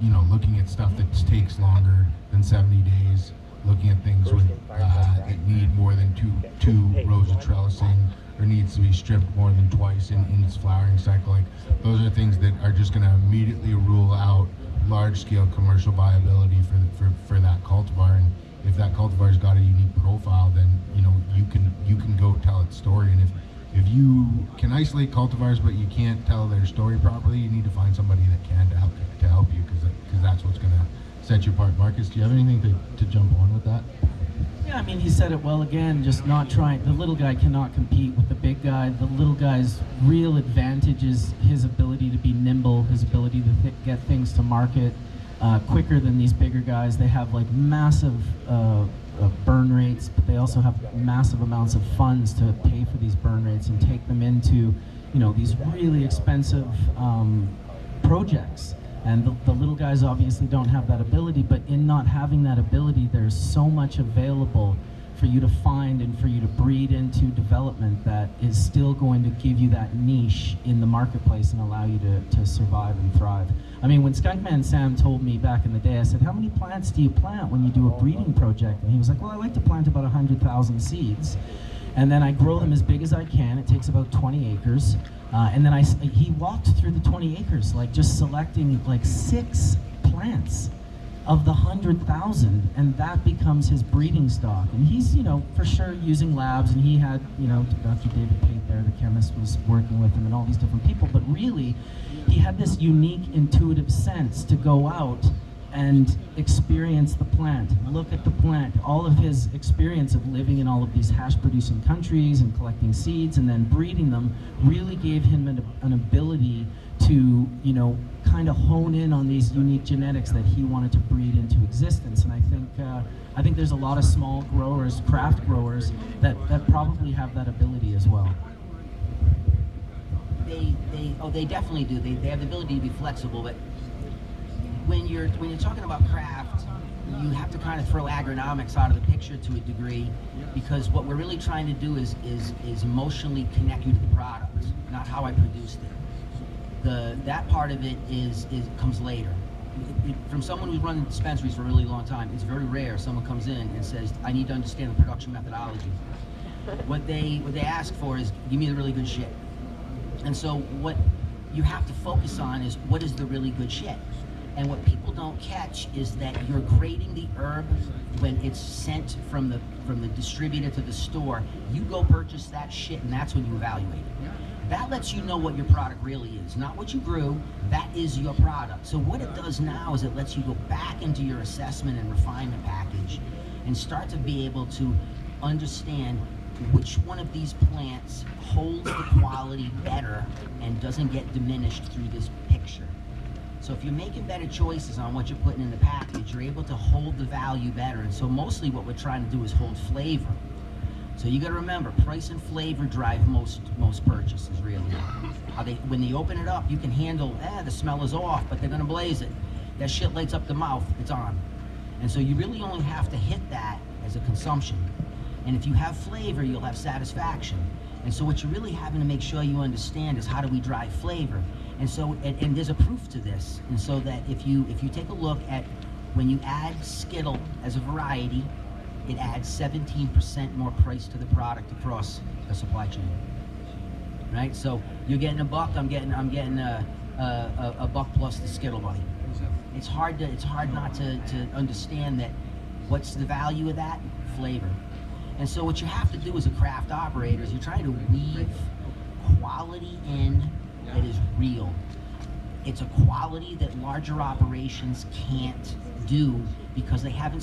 looking at stuff that takes longer than 70 days, looking at things that need more than two rows of trellising, or needs to be stripped more than twice in its flowering cycle. Like, those are things that are just going to immediately rule out large-scale commercial viability for that cultivar. And if that cultivar's got a unique profile, then you can go tell its story. And if you can isolate cultivars but you can't tell their story properly, you need to find somebody that can to help you, because that's what's going to set you apart. Marcus, do you have anything to jump on with that? Yeah, I mean, he said it well again, just not trying. The little guy cannot compete with the big guy. The little guy's real advantage is his ability to be nimble, his ability to get things to market quicker than these bigger guys. They have like massive burn rates, but they also have massive amounts of funds to pay for these burn rates and take them into, these really expensive projects. And the little guys obviously don't have that ability, but in not having that ability, there's so much available for you to find and for you to breed into development that is still going to give you that niche in the marketplace and allow you to survive and thrive. I mean, when Skunkman Sam told me back in the day, I said, how many plants do you plant when you do a breeding project? And he was like, well, I like to plant about 100,000 seeds. And then I grow them as big as I can. It takes about 20 acres. And then he walked through the 20 acres, like just selecting like 6 plants of the 100,000, and that becomes his breeding stock. And he's, for sure using labs, and he had, Dr. David Pate there, the chemist, was working with him, and all these different people. But really, he had this unique intuitive sense to go out and experience the plant, look at the plant. All of his experience of living in all of these hash-producing countries and collecting seeds and then breeding them really gave him an ability to, kind of hone in on these unique genetics that he wanted to breed into existence. And I think there's a lot of small growers, craft growers, that probably have that ability as well. They definitely do. They have the ability to be flexible, but when you're talking about craft, you have to kind of throw agronomics out of the picture to a degree, because what we're really trying to do is emotionally connect you to the product, not how I produced it. That part of it comes later. From someone who's run dispensaries for a really long time, it's very rare someone comes in and says, I need to understand the production methodology. What they ask for is, give me the really good shit. And so what you have to focus on is, what is the really good shit? And what people don't catch is that you're grading the herb when it's sent from the distributor to the store. You go purchase that shit, and that's when you evaluate it. That lets you know what your product really is, not what you grew. That is your product. So what it does now is it lets you go back into your assessment and refinement package and start to be able to understand which one of these plants holds the quality better and doesn't get diminished through this picture. So if you're making better choices on what you're putting in the package, you're able to hold the value better. And so mostly what we're trying to do is hold flavor. So you got to remember, price and flavor drive most purchases, really. When they open it up, you can handle, the smell is off, but they're going to blaze it. That shit lights up the mouth, it's on. And so you really only have to hit that as a consumption. And if you have flavor, you'll have satisfaction. And so what you're really having to make sure you understand is, how do we drive flavor? And so, and there's a proof to this. And so that if you take a look at when you add Skittle as a variety, it adds 17% more price to the product across the supply chain. Right? So you're getting $1, I'm getting a buck plus the Skittle money. It's hard not to understand that. What's the value of that? Flavor. And so what you have to do as a craft operator is you're trying to weave quality in that is real. It's a quality that larger operations can't do because they haven't